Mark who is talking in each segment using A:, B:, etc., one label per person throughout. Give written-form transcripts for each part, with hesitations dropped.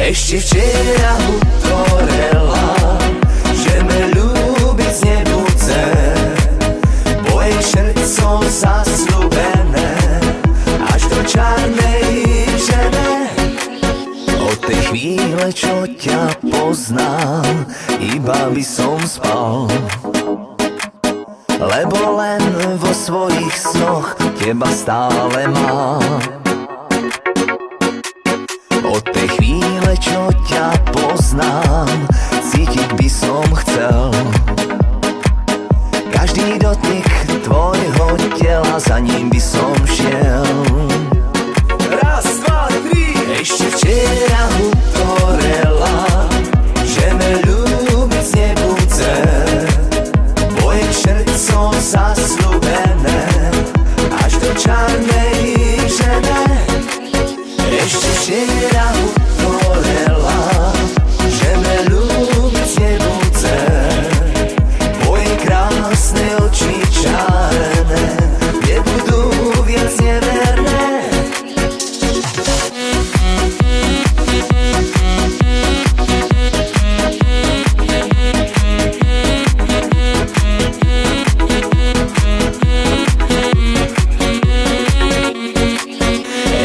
A: Ešte včera utorela, že me ľúbiť nebudze, bo jej srdco zasľúbené až do čarnej žene. Od tej chvíle, čo ťa poznám, iba by som spal, lebo len vo svojich snoch teba stále mám. Od tej chvíle, čo ťa poznám, cítiť by som chcel každý dotyk tvojho tela, za ním by som šiel. Raz, dva, tri. Ešte včera utorela, že me ľúbiť nebudze, bo jej srdco zasľúbené až do čarnej žene. Ešte včera utorela, že me ľúbiť nebudze, bo jej krásne oči čarné nebudú viac neverné.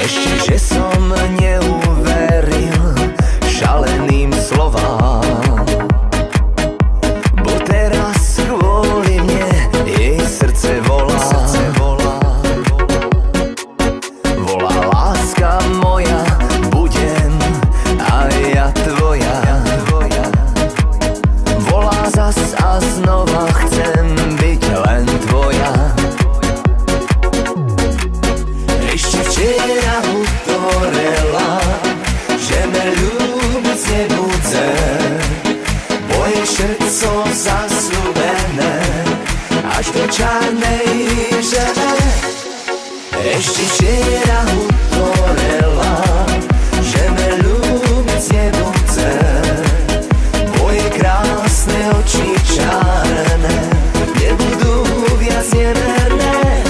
A: Ešte, že som neuveril šaleným slovám, bo teraz kvôli mne jej srdce volá. Volá: láska moja, budem aj ja tvoja. Volá zas a znova, chcem byť len tvoja. Ešte včera utorela, že me ľúbiť nebudze, bo jej srdco zasľúbené až do čarnej žene. Ešte včera utorela, že me ľúbiť nebudze, bo jej krásne oči čarné nebudú viac neverné.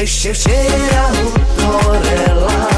A: Ešte včera utorela,